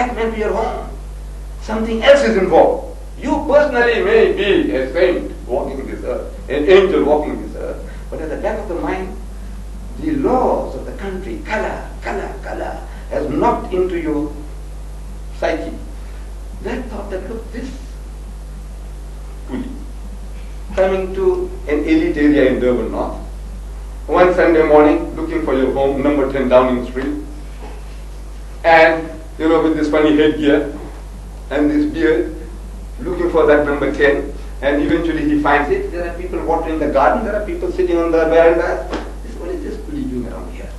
black man to your home, something else is involved. You personally may be a saint walking this earth, an angel walking this earth, but at the back of the mind, the laws of the country, color, has knocked into your psyche. That thought that, look, this police coming to an elite area in Durban North, one Sunday morning, looking for your home, number 10 Downing Street, and, with this funny headgear and this beard, looking for that number 10, and eventually he finds it. There are people watering the garden, there are people sitting on the verandas. What is this police doing around here?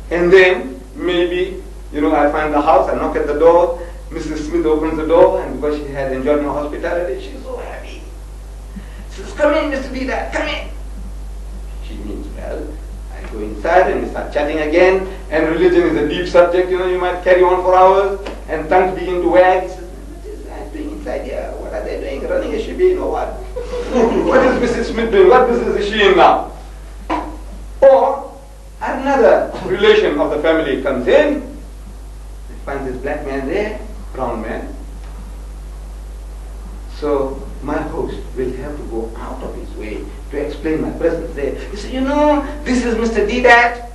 And then, maybe, I find the house, I knock at the door, Mrs. Smith opens the door, and because she has enjoyed my hospitality, she's so happy. She says, come in, Mr. Deedat, come in. She means well. I go inside and we start chatting again, and religion is a deep subject, you might carry on for hours, and tongues begin to wag. He says, what is that doing inside here? What are they doing? Running a shebeen or what? What is Mrs. Smith doing? What business is she in now? Or another relation of the family comes in, finds this black man there, brown man. So my host will have to go out of his way to explain my presence there. He said, this is Mr. Deedat.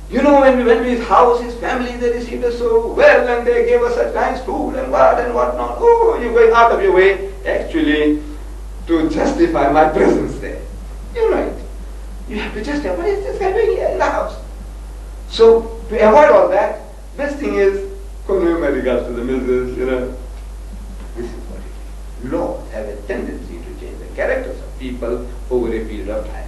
When we went to his house, his family, they received us so well, and they gave us such nice food and what not. Oh, you're going out of your way, actually, to justify my presence there. You know it. You have to justify, what is this guy doing here in the house? So, to avoid all that, best thing is, convey my regards to the missus, This is what it is. Laws have a tendency to change the characters of people over a period of time.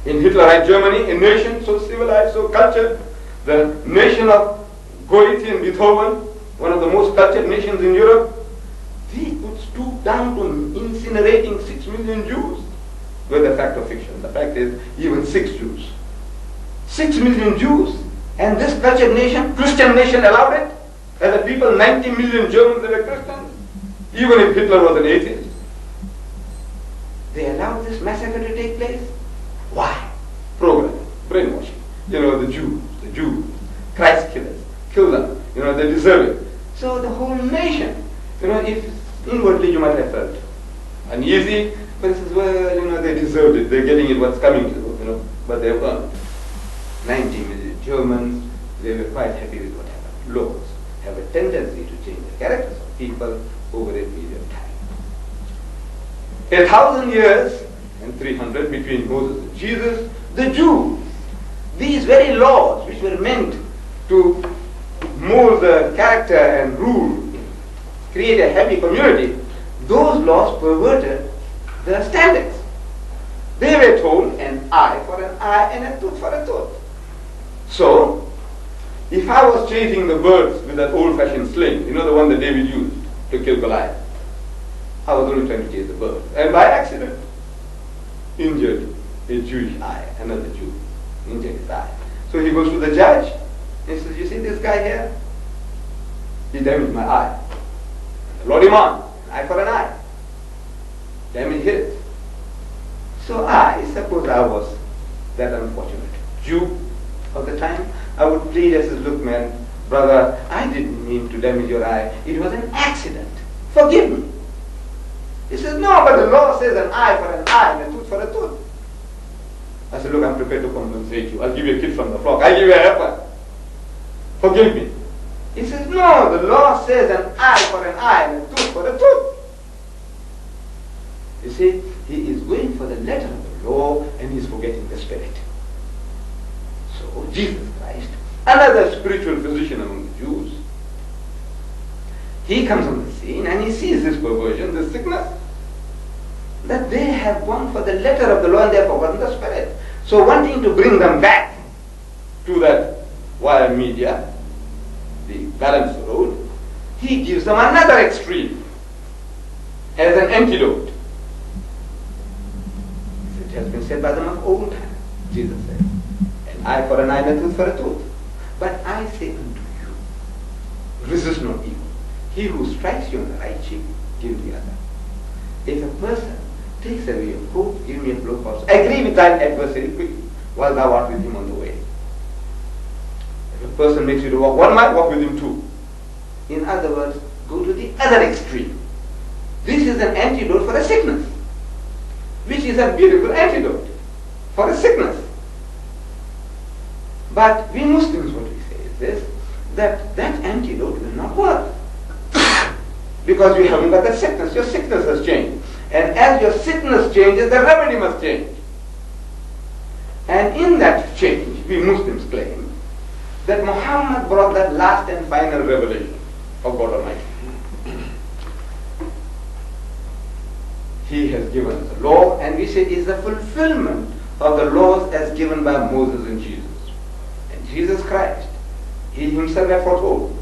In Hitlerite Germany, a nation so civilized, so cultured, the nation of Goethe and Beethoven, one of the most cultured nations in Europe, they could stoop down to incinerating 6 million Jews. Well, the fact or fiction. The fact is, even 6 Jews. 6 million Jews, and this cultured nation, Christian nation, allowed it. As a people, 90 million Germans were Christians, even if Hitler was an atheist. They allowed this massacre to take place. Why? Programming, brainwashing. The Jews, Christ killers, kill them. They deserve it. So the whole nation, if inwardly you might have felt uneasy, but it says, well, they deserved it. They're getting it what's coming to them, but they've earned. 90 million Germans, they were quite happy with what happened. Laws have a tendency to change the characters of people over a period of time. 1,000 years and 300 between Moses and Jesus, the Jews, these very laws which were meant to mold the character and rule, create a happy community, those laws perverted the standards. They were told an eye for an eye and a tooth for a tooth. So, if I was chasing the birds with that old-fashioned sling, the one that David used to kill Goliath, I was only trying to chase the bird, and by accident injured a Jewish eye, another Jew injured his eye. So he goes to the judge and he says, you see this guy here? He damaged my eye. Lord him on, eye for an eye. Damage his. So suppose I was that unfortunate Jew of the time, I would plead as says, look man, brother, I didn't mean to damage your eye. It was an accident. Forgive me. He says, no, but the law says an eye for an eye and a tooth for a tooth. I said, look, I'm prepared to compensate you. I'll give you a kid from the flock. I'll give you a heifer. Forgive me. He says, no, the law says an eye for an eye and a tooth for a tooth. You see, he is going for the letter of the law and he's forgetting the spirit. So Jesus Christ, another spiritual physician among the Jews, he comes on the scene and he sees this perversion, this sickness, that they have gone for the letter of the law and they have forgotten the spirit. So wanting to bring them back to that wire media, the balanced road, he gives them another extreme as an antidote. It has been said by them of old time, Jesus said, an eye for an eye and a tooth for a tooth. But I say unto you, resist not evil. He who strikes you on the right cheek, give the other. If a person takes away your coat, give me a blow also. Agree with thine adversary quickly, while thou art with him on the way. If a person makes you to walk 1 mile, walk with him 2. In other extreme. This is an antidote for a sickness, which is a beautiful antidote for a sickness. But we Muslims, what we say is this, that that antidote will not work. Because we haven't got that sickness. Your sickness has changed. And as your sickness changes, the remedy must change. And in that change, we Muslims claim that Muhammad brought that last and final revelation of God Almighty. He has given us a law, and we say it is the fulfillment of the laws as given by Moses and Jesus. And Jesus Christ, He Himself had foretold.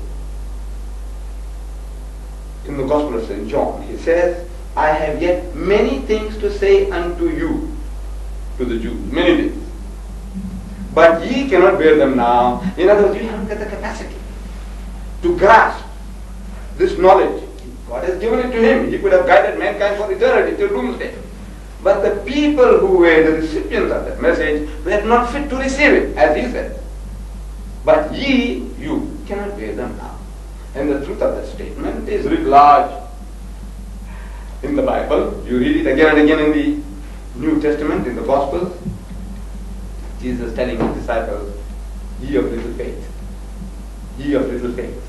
In the Gospel of St. John, He says, I have yet many things to say unto you, to the Jews, many things. But ye cannot bear them now. In other words, you haven't got the capacity to grasp this knowledge. God has given it to Him. He could have guided mankind for eternity till doomsday. But the people who were the recipients of that message were not fit to receive it, as He said. But ye, you, cannot bear them now. And the truth of that statement is writ large in the Bible. You read it again and again in the New Testament, in the Gospels. Jesus telling His disciples, ye of little faith. Ye of little faith.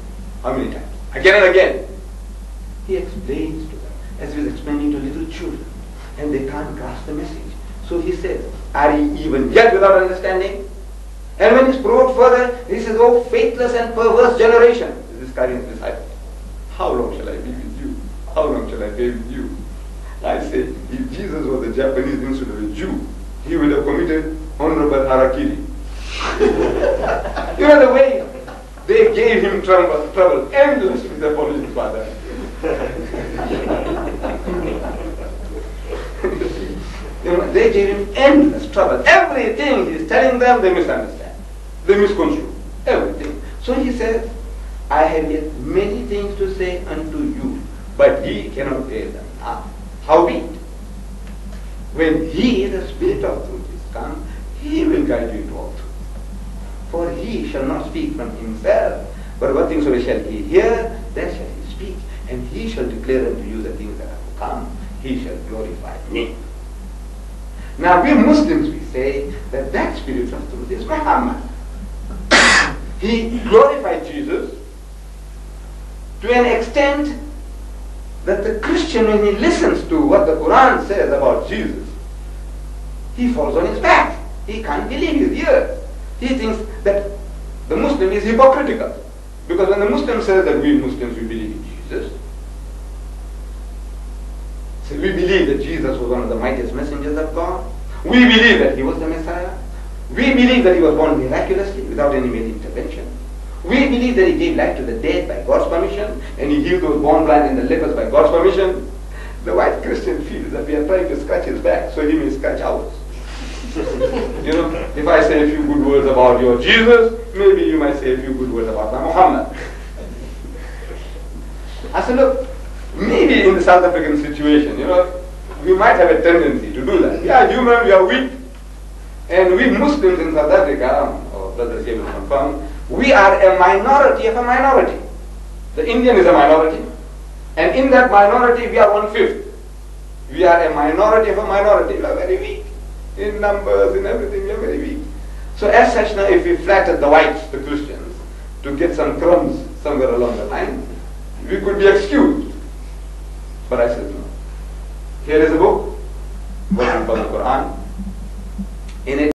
How many times? Again and again. He explains to them, as He was explaining to little children, and they can't grasp the message. So He says, are ye even yet without understanding? And when He's proved further, He says, oh faithless and perverse generation. This is carrying His disciples. How long shall I be with you? How long shall I be with you? I say, if Jesus was a Japanese instead of a Jew, he would have committed honorable harakiri. You know the way they gave him trouble endless with the apologies, Father. You know, they gave him endless trouble. Everything he's telling them, they misunderstand. They misconstrue. Everything. So he says, I have yet many things to say unto you, but ye cannot bear them now. Howbeit, when He, the Spirit of truth, is come, He will guide you into all truth. For He shall not speak from Himself, but what things shall He hear, that shall He speak. And He shall declare unto you the things that are to come. He shall glorify Me. Now we Muslims, we say that that Spirit of truth is Muhammad. He glorified Jesus to an extent that the Christian, when he listens to what the Quran says about Jesus, he falls on his back. He can't believe his ears. He thinks that the Muslim is hypocritical. Because when the Muslim says that we Muslims, we believe in Jesus, so we believe that Jesus was one of the mightiest messengers of God. We believe that He was the Messiah. We believe that He was born miraculously without any male intervention. We believe that He gave life to the dead by God's permission, and He healed those born blind and the lepers by God's permission. The white Christian feels that we are trying to scratch his back so he may scratch ours. You know, if I say a few good words about your Jesus, maybe you might say a few good words about my Muhammad. I said, look, maybe in the South African situation, you know, we might have a tendency to do that. We are human, we are weak. And we Muslims in South Africa, or brothers here will confirm, we are a minority of a minority. The Indian is a minority. And in that minority, we are 1/5. We are a minority of a minority. We are very weak. In numbers, in everything, we are very weak. So as such now, if we flatter the whites, the Christians, to get some crumbs somewhere along the line, we could be excused. But I said no. Here is a book, what we call the Quran. In it